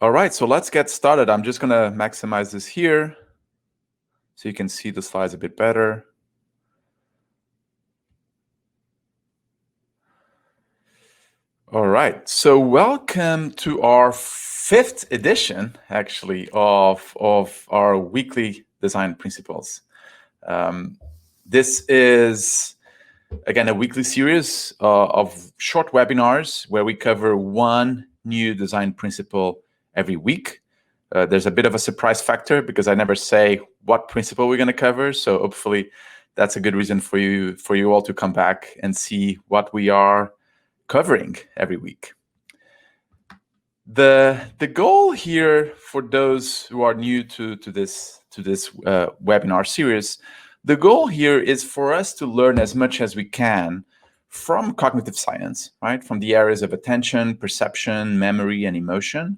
All right, so let's get started. I'm just going to maximize this here so you can see the slides a bit better. All right, so welcome to our 5th edition, actually, of our weekly design principles. This is, again, a weekly series of short webinars where we cover one new design principle every week. There's a bit of a surprise factor because I never say what principle we're going to cover. So hopefully that's a good reason for you all to come back and see what we are covering every week. The goal here for those who are new to this webinar series, the goal here is for us to learn as much as we can from cognitive science, right? From the areas of attention, perception, memory, and emotion,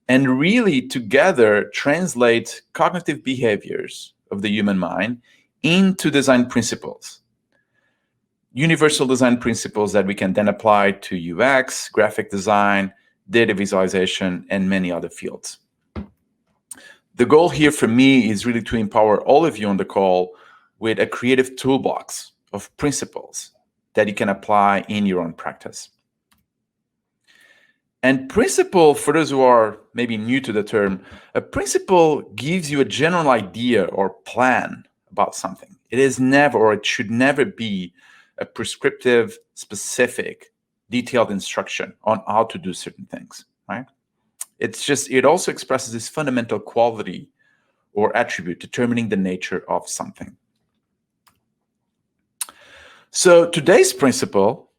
and really together translate cognitive behaviors of the human mind into design principles. Universal design principles that we can then apply to UX, graphic design, data visualization, and many other fields. The goal here for me is really to empower all of you on the call with a creative toolbox of principles that you can apply in your own practice. And principle, for those who are maybe new to the term, a principle gives you a general idea or plan about something. It is never, or it should never be, a prescriptive, specific, detailed instruction on how to do certain things, right? It also expresses this fundamental quality or attribute determining the nature of something. So today's principle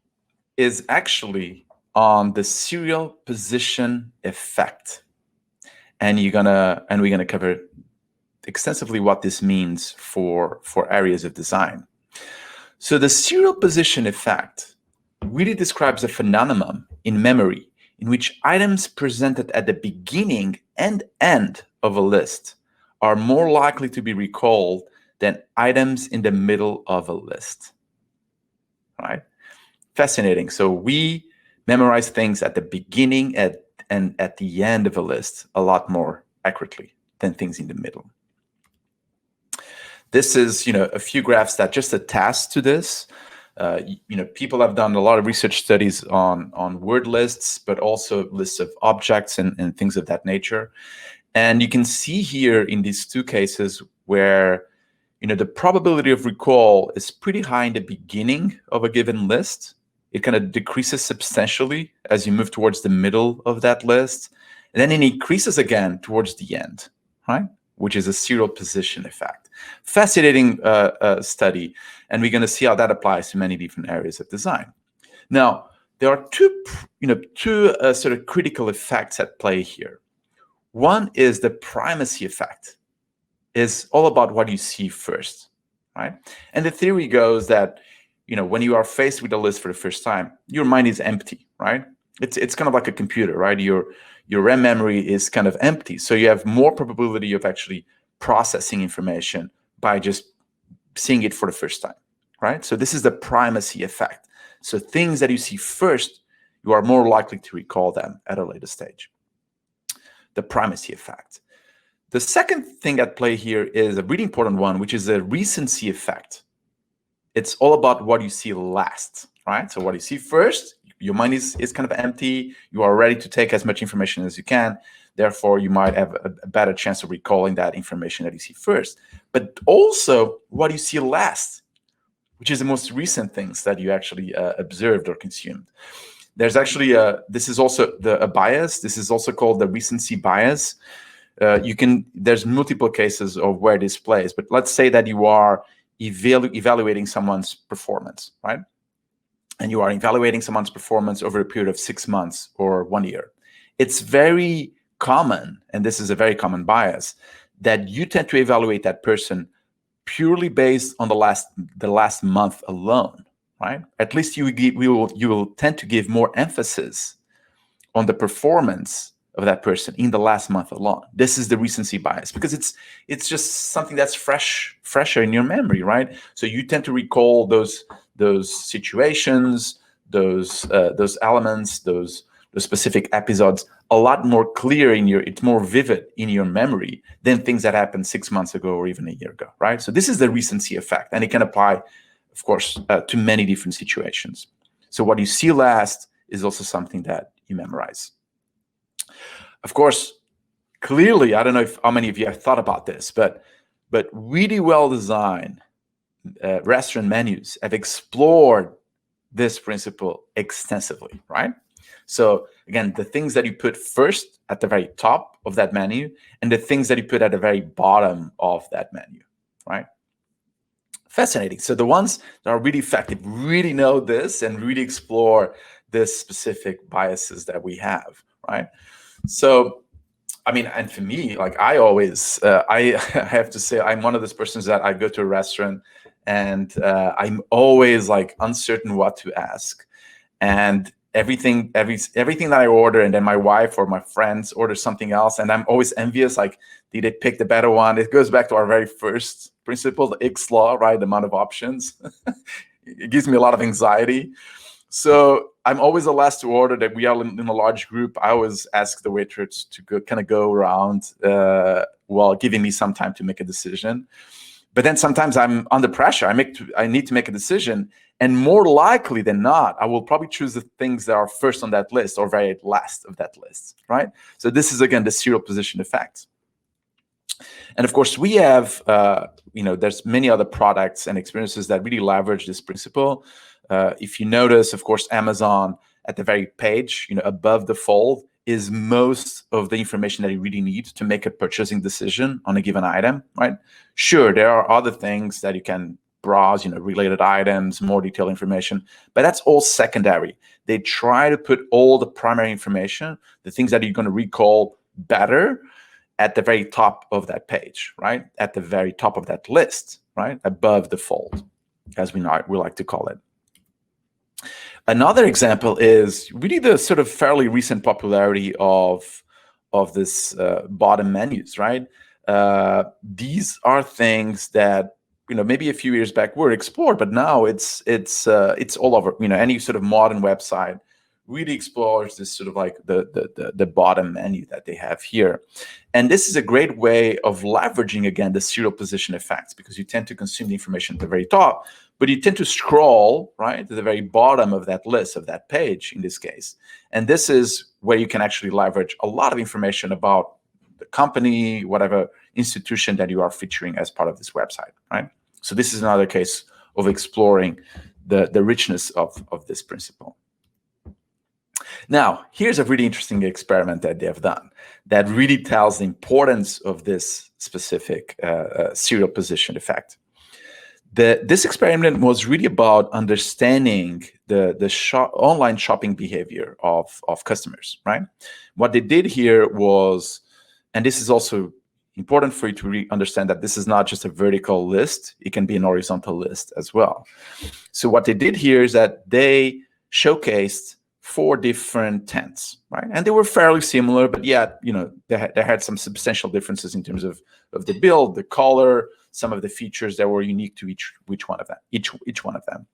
is actually on the serial position effect. And we're gonna cover extensively what this means for areas of design. So the serial position effect really describes a phenomenon in memory in which items presented at the beginning and end of a list are more likely to be recalled than items in the middle of a list, right? Fascinating. So we memorize things at the beginning and at the end of a list a lot more accurately than things in the middle. This is, a few graphs that just attest to this. People have done a lot of research studies on word lists, but also lists of objects and things of that nature. And you can see here in these two cases where, the probability of recall is pretty high in the beginning of a given list. It kind of decreases substantially as you move towards the middle of that list. And then it increases again towards the end, right? Which is a serial position effect. Fascinating study, and we're going to see how that applies to many different areas of design. Now, there are two sort of critical effects at play here. One is the primacy effect. Is all about what you see first, right? And the theory goes that, when you are faced with a list for the first time, your mind is empty, right? It's kind of like a computer, right? Your RAM memory is kind of empty. So you have more probability of actually processing information by just seeing it for the first time, right? So this is the primacy effect. So things that you see first, you are more likely to recall them at a later stage. The primacy effect. The second thing at play here is a really important one, which is the recency effect. It's all about what you see last, right? So what you see first, your mind is kind of empty. You are ready to take as much information as you can. Therefore, you might have a better chance of recalling that information that you see first. But also what you see last, which is the most recent things that you actually observed or consumed. There's actually this is also a bias. This is also called the recency bias. There's multiple cases of where this plays, but let's say that you are evaluating someone's performance, right? And you are evaluating someone's performance over a period of 6 months or 1 year. It's very common, and this is a very common bias, that you tend to evaluate that person purely based on the last month alone, right? At least you will tend to give more emphasis on the performance of that person in the last month alone. This is the recency bias because it's just something that's fresher in your memory, right? So you tend to recall those situations, those elements, those the specific episodes a lot more clear it's more vivid in your memory than things that happened 6 months ago or even a year ago, right? So this is the recency effect, and it can apply, of course, to many different situations. So what you see last is also something that you memorize. Of course, clearly, I don't know how many of you have thought about this, but really well-designed restaurant menus have explored this principle extensively, right? So again, the things that you put first at the very top of that menu and the things that you put at the very bottom of that menu, right? Fascinating. So the ones that are really effective really know this and really explore this specific biases that we have, right? So, I mean, and for me, like I always, I have to say, I'm one of those persons that I go to a restaurant and I'm always like uncertain what to ask. And everything that I order, and then my wife or my friends order something else, and I'm always envious, like, did they pick the better one? It goes back to our very first principle, the X law, right? The amount of options. It gives me a lot of anxiety. So I'm always the last to order. That we are in a large group, I always ask the waitress to go around while giving me some time to make a decision. But then sometimes I'm under pressure. I need to make a decision, and more likely than not, I will probably choose the things that are first on that list or very last of that list, right? So this is again the serial position effect. And of course, we have there's many other products and experiences that really leverage this principle. If you notice, of course, Amazon at the very page, above the fold, is most of the information that you really need to make a purchasing decision on a given item, right? Sure, there are other things that you can browse, related items, more detailed information, but that's all secondary. They try to put all the primary information, the things that you're going to recall better, at the very top of that page, right? At the very top of that list, right? Above the fold, as we like to call it. Another example is really the sort of fairly recent popularity of this bottom menus, right? These are things that maybe a few years back were explored, but now it's all over. Any sort of modern website really explores this sort of like the bottom menu that they have here. And this is a great way of leveraging, again, the serial position effects, because you tend to consume the information at the very top, but you tend to scroll, right, to the very bottom of that list, of that page in this case. And this is where you can actually leverage a lot of information about the company, whatever institution that you are featuring as part of this website, right? So this is another case of exploring the richness of this principle. Now, here's a really interesting experiment that they have done that really tells the importance of this specific serial position effect. This experiment was really about understanding the online shopping behavior of customers, right? What they did here was, and this is also important for you to understand that this is not just a vertical list, it can be an horizontal list as well. So what they did here is that they showcased 4 different tents, right? And they were fairly similar, but yet, they had some substantial differences in terms of the build, the color, some of the features that were unique to each one of them.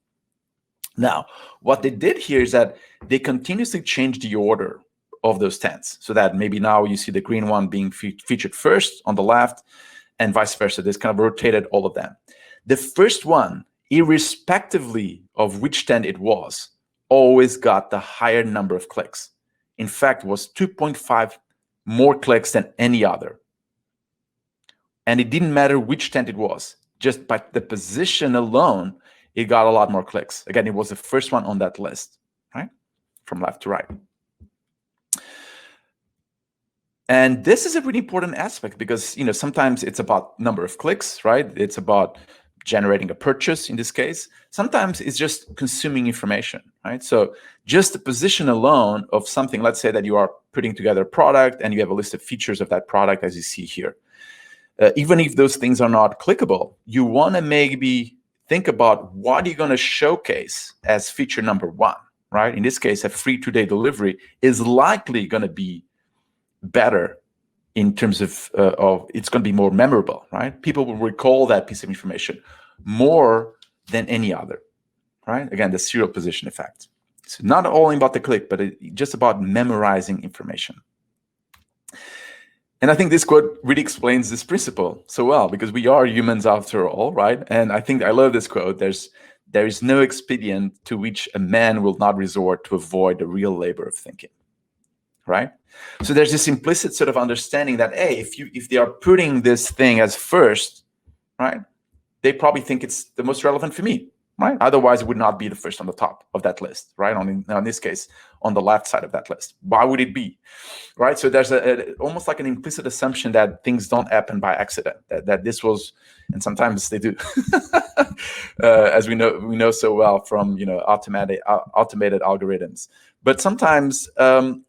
Now, what they did here is that they continuously changed the order of those tents, so that maybe now you see the green one being featured first on the left, and vice versa. This kind of rotated all of them. The first one, irrespectively of which tent it was, always got the higher number of clicks. In fact, was 2.5 more clicks than any other. And it didn't matter which tent it was. Just by the position alone, it got a lot more clicks. Again, it was the first one on that list, right? From left to right. And this is a really important aspect because, sometimes it's about number of clicks, right? It's about generating a purchase in this case. Sometimes it's just consuming information, right? So just the position alone of something, let's say that you are putting together a product and you have a list of features of that product as you see here. Even if those things are not clickable, you want to maybe think about what you're going to showcase as feature number 1, right? In this case, a free 2-day delivery is likely going to be better in terms of it's going to be more memorable, right? People will recall that piece of information more than any other, right? Again, the serial position effect. So not only about the click, but just about memorizing information. And I think this quote really explains this principle so well, because we are humans after all, right? And I think I love this quote. There is no expedient to which a man will not resort to avoid the real labor of thinking, right? So there's this implicit sort of understanding that, hey, if they are putting this thing as first, right, they probably think it's the most relevant for me, right? Otherwise, it would not be the first on the top of that list, right? On this case, on the left side of that list. Why would it be, right? So there's almost like an implicit assumption that things don't happen by accident, that this was, and sometimes they do, as we know so well from automated algorithms. But sometimes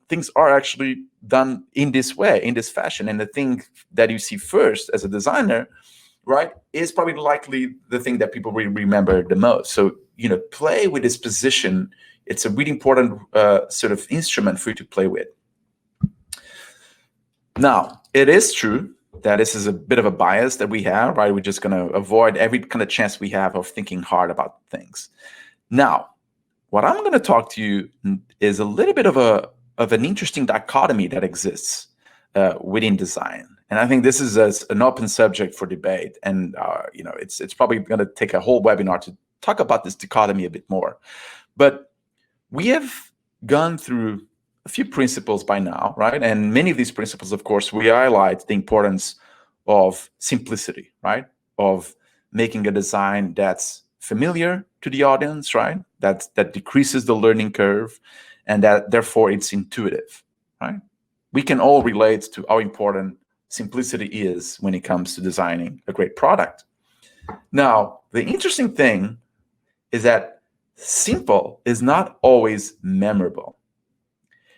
things are actually done in this way, in this fashion, and the thing that you see first as a designer, right, is probably likely the thing that people will remember the most. So, play with this position. It's a really important sort of instrument for you to play with. Now, it is true that this is a bit of a bias that we have, right? We're just going to avoid every kind of chance we have of thinking hard about things. Now, what I'm going to talk to you is a little bit of an interesting dichotomy that exists within design. And I think this is an open subject for debate. And it's probably going to take a whole webinar to talk about this dichotomy a bit more. But we have gone through a few principles by now, right? And many of these principles, of course, we highlight the importance of simplicity, right? Of making a design that's familiar to the audience, right? That decreases the learning curve, and that therefore it's intuitive, right? We can all relate to how important simplicity is when it comes to designing a great product. Now, the interesting thing is that simple is not always memorable.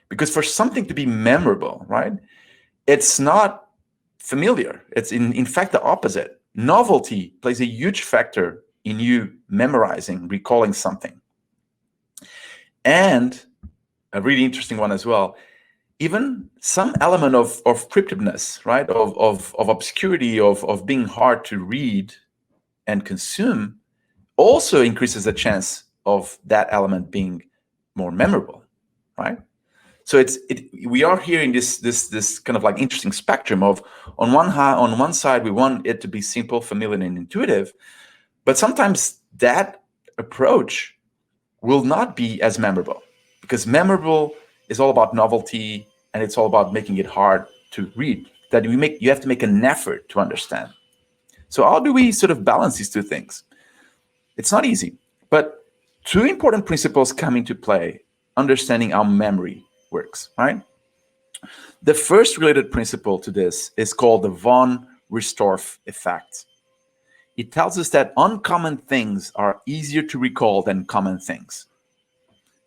Because for something to be memorable, right, it's not familiar. It's in fact the opposite. Novelty plays a huge factor in you memorizing, recalling something. And a really interesting one as well, even some element of cryptedness, right, of obscurity, of being hard to read and consume, also increases the chance of that element being more memorable, right? So we are here in this kind of like interesting spectrum of on one side we want it to be simple, familiar, and intuitive, but sometimes that approach will not be as memorable, because memorable is all about novelty and it's all about making it hard to read. That you have to make an effort to understand. So how do we sort of balance these two things? It's not easy, but two important principles come into play: understanding how memory works, right? The first related principle to this is called the von Restorff effect. It tells us that uncommon things are easier to recall than common things.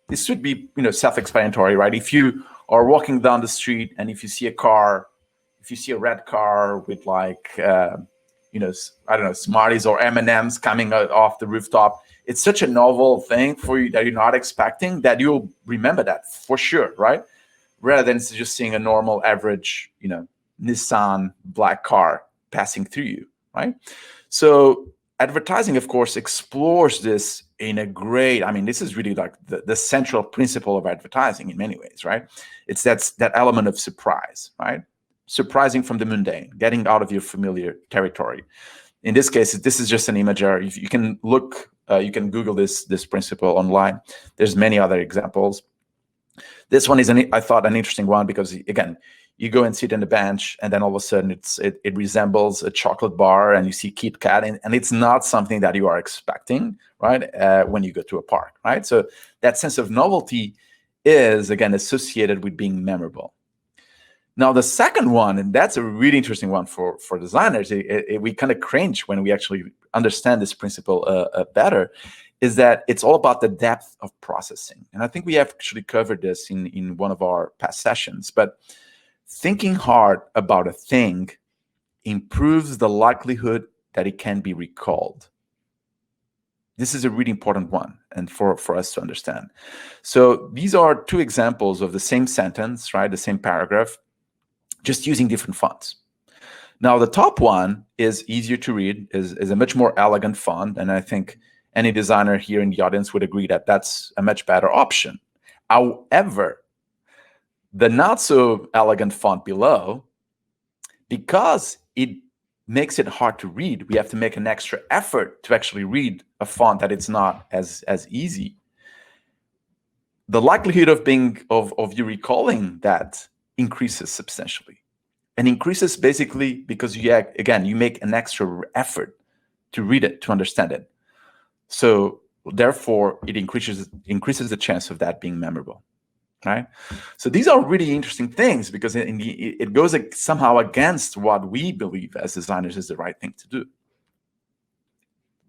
This should be, self-explanatory, right? If you are walking down the street and if you see a red car with like, I don't know, Smarties or M&Ms coming off the rooftop, it's such a novel thing for you that you're not expecting that you'll remember that for sure, right? Rather than just seeing a normal, average, Nissan black car passing through you, right? So advertising, of course, explores this in a great, this is really like the central principle of advertising in many ways, right? It's that element of surprise, right? Surprising from the mundane, getting out of your familiar territory. In this case, this is just an imager. You can look, you can Google this principle online. There's many other examples. This one is, I thought, an interesting one because, again, you go and sit on the bench, and then all of a sudden it resembles a chocolate bar, and you see Kit Kat, and it's not something that you are expecting, right? When you go to a park, right? So that sense of novelty is, again, associated with being memorable. Now, the second one, and that's a really interesting one for designers, we kind of cringe when we actually understand this principle better, is that it's all about the depth of processing. And I think we have actually covered this in one of our past sessions, but thinking hard about a thing improves the likelihood that it can be recalled. This is a really important one, and for us to understand. So these are two examples of the same sentence, right? The same paragraph, just using different fonts. Now, the top one is easier to read, is a much more elegant font, and I think any designer here in the audience would agree that that's a much better option. However, the not so elegant font below, because it makes it hard to read, we have to make an extra effort to actually read a font that it's not as easy. The likelihood of you recalling that increases substantially, and increases basically because you make an extra effort to read it, to understand it. So therefore, it increases the chance of that being memorable, right? So these are really interesting things, because it goes somehow against what we believe as designers is the right thing to do.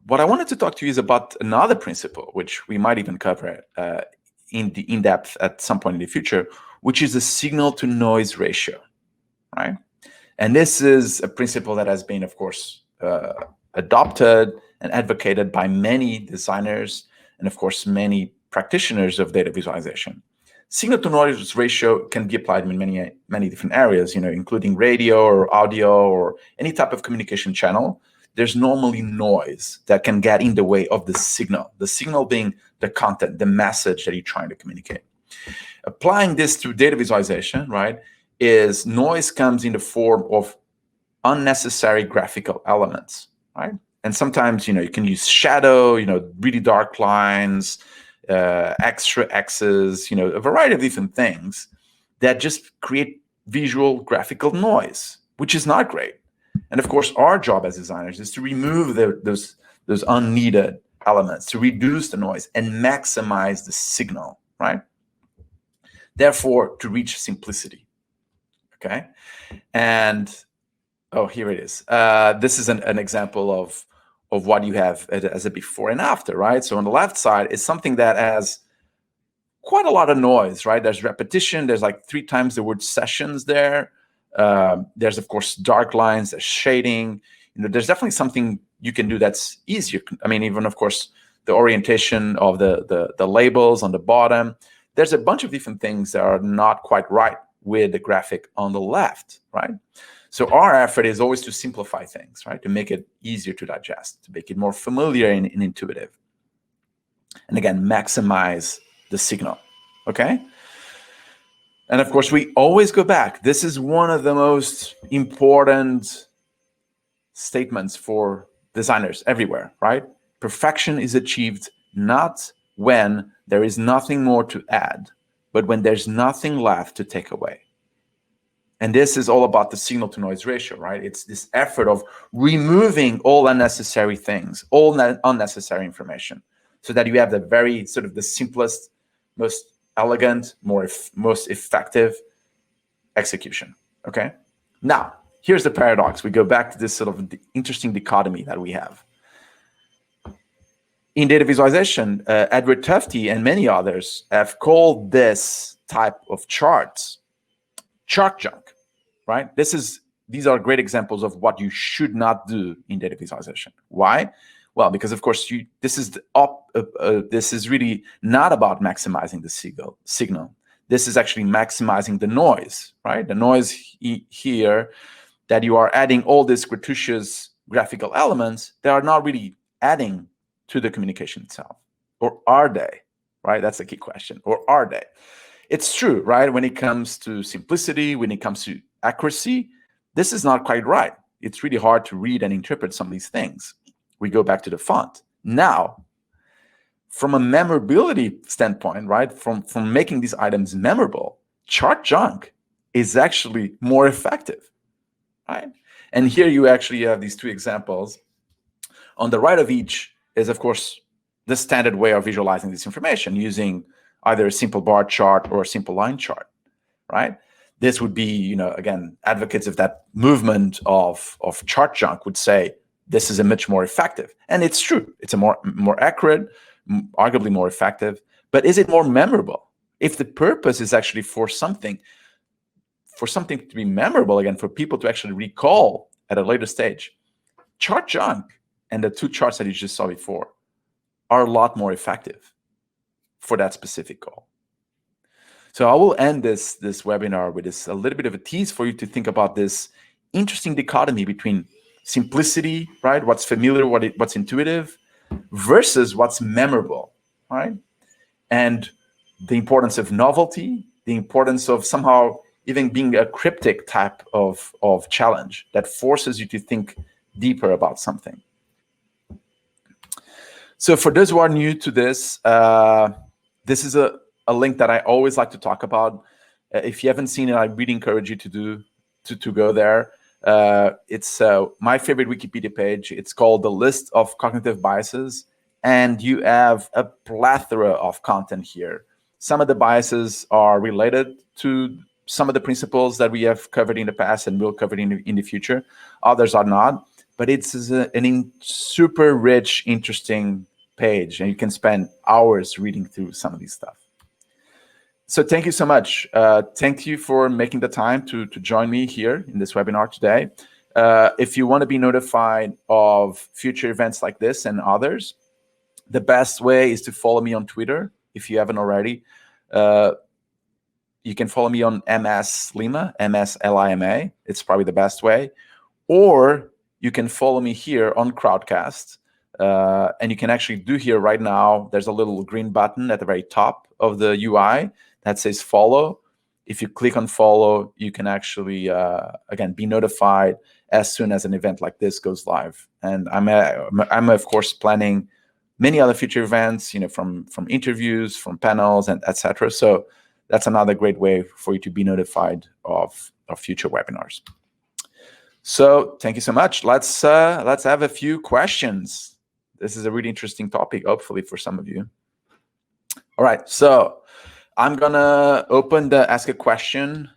What I wanted to talk to you is about another principle, which we might even cover in depth at some point in the future, which is the signal-to-noise ratio, right? And this is a principle that has been, of course, adopted and advocated by many designers and, of course, many practitioners of data visualization. Signal-to-noise ratio can be applied in many different areas, including radio or audio or any type of communication channel. There's normally noise that can get in the way of the signal being the content, the message that you're trying to communicate. Applying this to data visualization, right, is noise comes in the form of unnecessary graphical elements, right? And sometimes, you can use shadow, really dark lines, extra X's, a variety of different things that just create visual graphical noise, which is not great. And of course, our job as designers is to remove those unneeded elements, to reduce the noise and maximize the signal, right? Therefore, to reach simplicity, okay? And, oh, here it is. This is an example of what you have as a before and after, right? So on the left side is something that has quite a lot of noise, right? There's repetition. There's like 3 times the word sessions there. There's, of course, dark lines, there's shading. There's definitely something you can do that's easier. I mean, even, of course, the orientation of the labels on the bottom. There's a bunch of different things that are not quite right with the graphic on the left, right? So our effort is always to simplify things, right? To make it easier to digest, to make it more familiar and intuitive. And again, maximize the signal, okay? And of course, we always go back. This is one of the most important statements for designers everywhere, right? Perfection is achieved not when there is nothing more to add, but when there's nothing left to take away. And this is all about the signal-to-noise ratio, right? It's this effort of removing all unnecessary things, all unnecessary information, so that you have the very sort of the simplest, most elegant, most effective execution, okay? Now, here's the paradox. We go back to this sort of interesting dichotomy that we have. In data visualization, Edward Tufte and many others have called this type of charts chart junk, right? These are great examples of what you should not do in data visualization. Why? Well, because of course this is really not about maximizing the signal. This is actually maximizing the noise, right? The noise here that you are adding all these gratuitous graphical elements that are not really adding to the communication itself. Or are they, right? That's the key question. Or are they? It's true, right? When it comes to simplicity, when it comes to accuracy, this is not quite right. It's really hard to read and interpret some of these things. We go back to the font. Now, from a memorability standpoint, right, from making these items memorable, chart junk is actually more effective, right? And here you actually have these 2 examples. On the right of each is, of course, the standard way of visualizing this information using either a simple bar chart or a simple line chart, right? This would be, again, advocates of that movement of chart junk would say, this is a much more effective. And it's true. It's a more accurate, arguably more effective. But is it more memorable? If the purpose is actually for something to be memorable, again, for people to actually recall at a later stage, chart junk and the 2 charts that you just saw before are a lot more effective for that specific goal. So I will end this webinar with a little bit of a tease for you to think about this interesting dichotomy between simplicity, right? What's familiar, what's intuitive, versus what's memorable, right? And the importance of novelty, the importance of somehow even being a cryptic type of challenge that forces you to think deeper about something. So for those who are new to this, this is a link that I always like to talk about. If you haven't seen it, I really encourage you to go there. It's my favorite Wikipedia page. It's called The List of Cognitive Biases, and you have a plethora of content here. Some of the biases are related to some of the principles that we have covered in the past and will cover in the future. Others are not, but it's super rich, interesting page, and you can spend hours reading through some of these stuff. So thank you so much. Thank you for making the time to join me here in this webinar today. If you want to be notified of future events like this and others, the best way is to follow me on Twitter if you haven't already. You can follow me on MSLima, MSLIMA. It's probably the best way. Or you can follow me here on Crowdcast. And you can actually do here right now, there's a little green button at the very top of the UI that says follow. If you click on follow, you can actually, again, be notified as soon as an event like this goes live. And I'm of course, planning many other future events, from interviews, from panels, and etc. So that's another great way for you to be notified of future webinars. So thank you so much. Let's have a few questions. This is a really interesting topic, hopefully for some of you. All right, so I'm gonna open the ask a question.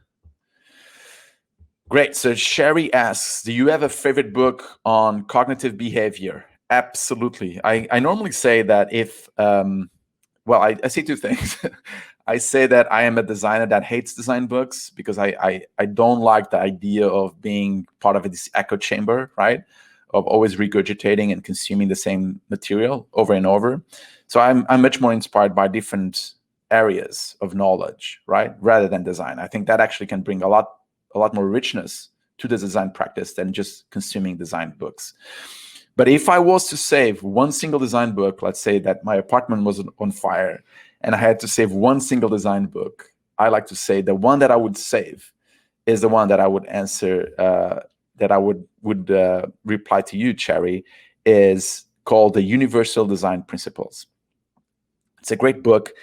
Great, so Sherry asks, do you have a favorite book on cognitive behavior? Absolutely. I normally say that if, well, I say two things. I say that I am a designer that hates design books because I don't like the idea of being part of this echo chamber, right? Of always regurgitating and consuming the same material over and over. So I'm much more inspired by different areas of knowledge, right? Rather than design. I think that actually can bring a lot more richness to the design practice than just consuming design books. But if I was to save one single design book, let's say that my apartment was on fire and I had to save one single design book, I like to say the one that I would save is the one that I would answer, that I would reply to you, Cherry, is called The Universal Design Principles. It's a great book.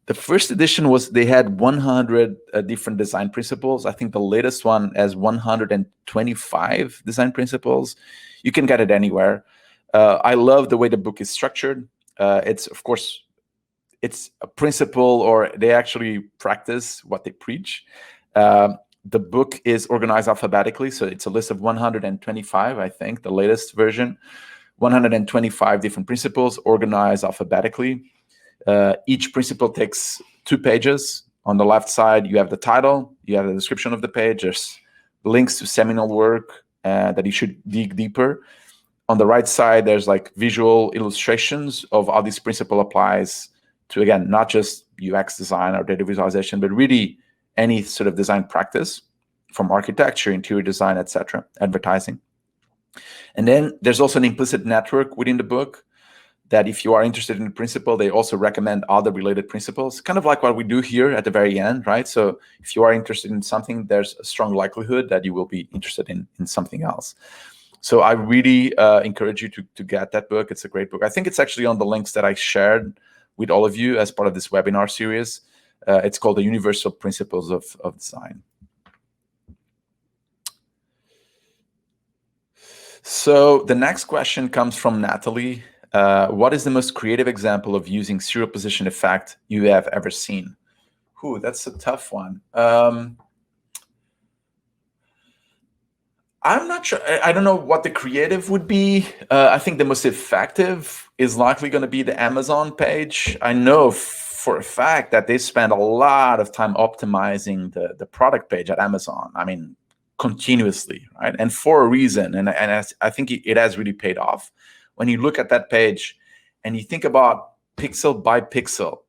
The first edition they had 100 different design principles. I think the latest one has 125 design principles. You can get it anywhere. I love the way the book is structured. It's, of course, it's a principle, or they actually practice what they preach. The book is organized alphabetically, so it's a list of 125, I think, the latest version. 125 different principles organized alphabetically. Each principle takes 2 pages. On the left side, you have the title, you have the description of the page, there's links to seminal work that you should dig deeper. On the right side, there's like visual illustrations of how this principle applies to, again, not just UX design or data visualization, but really any sort of design practice, from architecture, interior design, etc., advertising. And then there's also an implicit network within the book that if you are interested in the principle, they also recommend other related principles, kind of like what we do here at the very end, right? So if you are interested in something, there's a strong likelihood that you will be interested in something else. So I really encourage you to get that book. It's a great book. I think it's actually on the links that I shared with all of you as part of this webinar series. It's called The Universal Principles of Design. So the next question comes from Natalie. What is the most creative example of using serial position effect you have ever seen? Ooh, that's a tough one. I'm not sure. I don't know what the creative would be. I think the most effective is likely going to be the Amazon page. I know for a fact that they spend a lot of time optimizing the product page at Amazon. I mean, continuously, right? And for a reason. And I think it has really paid off. When you look at that page and you think about pixel by pixel,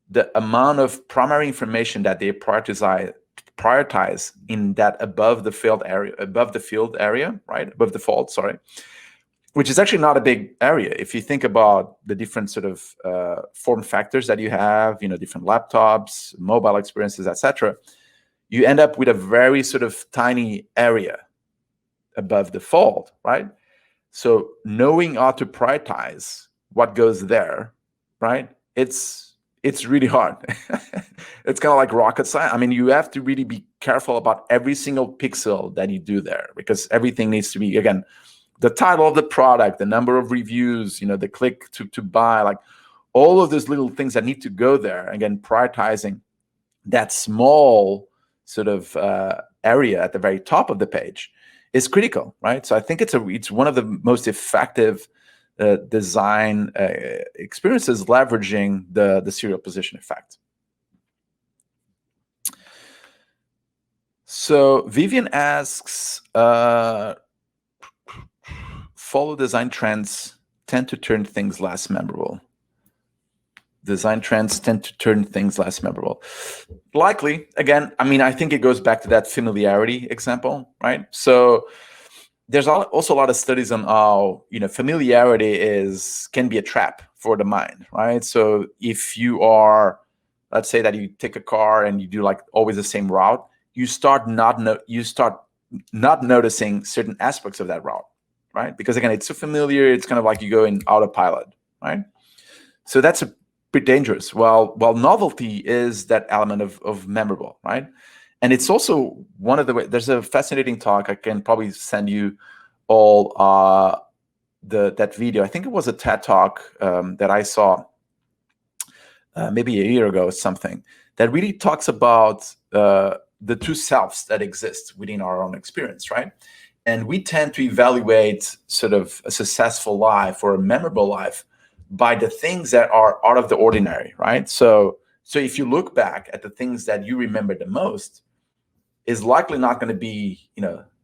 the amount of primary information that they prioritize in that above the field area, right? Above the fold, sorry. which is actually not a big area. If you think about the different sort of form factors that you have, different laptops, mobile experiences, etc., you end up with a very sort of tiny area above the fold, right? So knowing how to prioritize what goes there, right? It's really hard. It's kind of like rocket science. I mean, you have to really be careful about every single pixel that you do there, because everything needs to be, again, the title of the product, the number of reviews, the click to buy, like all of those little things that need to go there. Again, prioritizing that small sort of area at the very top of the page is critical, right? So I think it's one of the most effective design experiences leveraging the serial position effect. So Vivian asks, follow design trends tend to turn things less memorable. Design trends tend to turn things less memorable. Likely, again, I mean, I think it goes back to that familiarity example, right? So there's also a lot of studies on how, familiarity can be a trap for the mind, right? So if you are, let's say that you take a car and you do like always the same route, you start not noticing certain aspects of that route, right? Because again, it's so familiar, it's kind of like you go in autopilot, right? So that's a bit dangerous. While novelty is that element of memorable, right? And it's also one of the there's a fascinating talk. I can probably send you all that video. I think it was a TED talk that I saw maybe a year ago or something, that really talks about the two selves that exist within our own experience, right? And we tend to evaluate sort of a successful life or a memorable life by the things that are out of the ordinary, right? So if you look back at the things that you remember the most, is likely not going to be,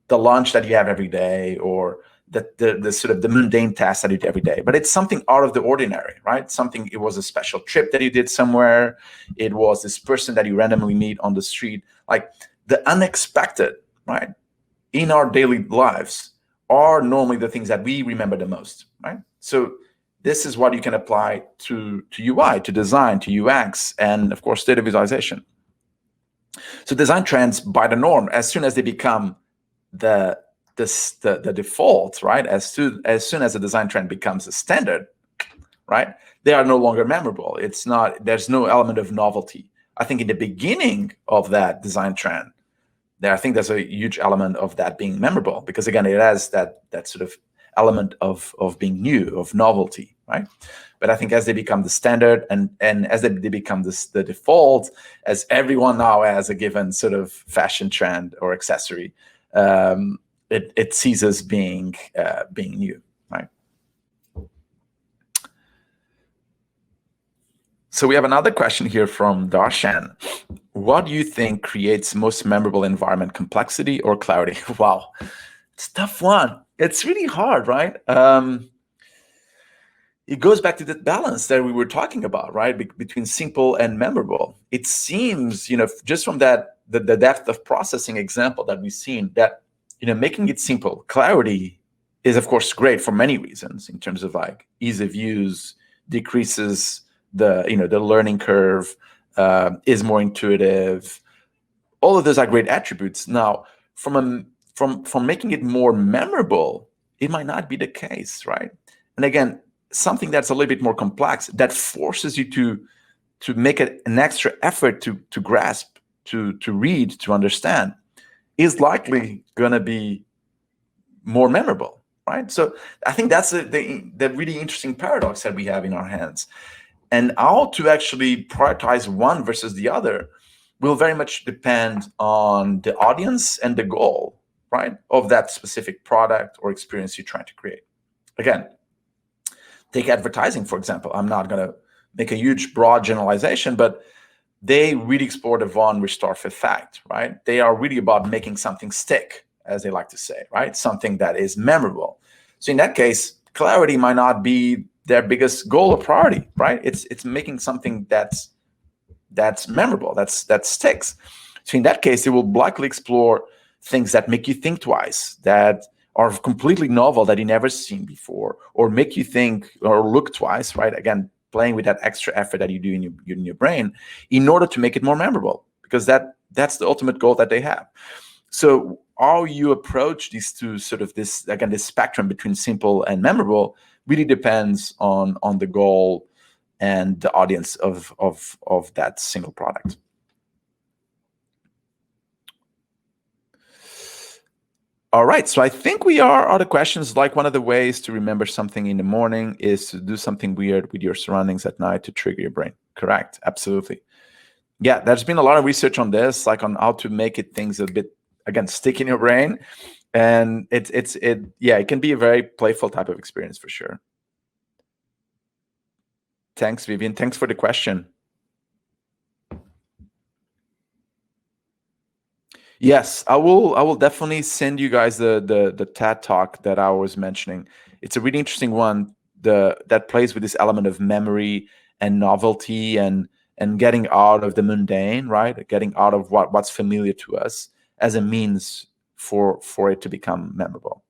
the lunch that you have every day, or the sort of the mundane tasks that you do every day, but it's something out of the ordinary, right? It was a special trip that you did somewhere. It was this person that you randomly meet on the street. Like the unexpected, right? In our daily lives are normally the things that we remember the most, right? So this is what you can apply to UI, to design, to UX, and of course, data visualization. So design trends, by the norm, as soon as they become the default, right? As soon as a design trend becomes a standard, right? They are no longer memorable. There's no element of novelty. I think in the beginning of that design trend, I think there's a huge element of that being memorable, because again, it has that sort of element of being new, of novelty, right? But I think as they become the standard and as they become the default, as everyone now has a given sort of fashion trend or accessory, it ceases being new, right? So we have another question here from Darshan. What do you think creates most memorable environment, complexity or clarity? Wow, it's a tough one. It's really hard, right? It goes back to the balance that we were talking about, right? Between simple and memorable. It seems, just from that, the depth of processing example that we've seen, that, making it simple, clarity is of course great for many reasons, in terms of like ease of use, decreases the learning curve, is more intuitive. All of those are great attributes. Now, from making it more memorable, it might not be the case, right? And again, something that's a little bit more complex, that forces you to make an extra effort to grasp, to read, to understand, is likely going to be more memorable, right? So I think that's the really interesting paradox that we have in our hands. And how to actually prioritize one versus the other will very much depend on the audience and the goal, right, of that specific product or experience you're trying to create. Again, take advertising, for example. I'm not going to make a huge, broad generalization, but they really explore the von Restorff effect, right? They are really about making something stick, as they like to say, right? Something that is memorable. So in that case, clarity might not be their biggest goal or priority, right? It's making something that's memorable, that sticks. So in that case, they will likely explore things that make you think twice, that are completely novel that you never seen before, or make you think or look twice, right? Again, playing with that extra effort that you do in your brain in order to make it more memorable, because that's the ultimate goal that they have. So how you approach these two, sort of this spectrum between simple and memorable, really depends on the goal and the audience of that single product. All right, so I think we are out of questions. Like, one of the ways to remember something in the morning is to do something weird with your surroundings at night to trigger your brain. Correct, absolutely. Yeah, there's been a lot of research on this, like on how to make it things a bit, again, stick in your brain. And it can be a very playful type of experience for sure. Thanks, Vivian. Thanks for the question. Yes, I will definitely send you guys the TED talk that I was mentioning. It's a really interesting one that plays with this element of memory and novelty and getting out of the mundane, right? Getting out of what's familiar to us as a means for it to become memorable.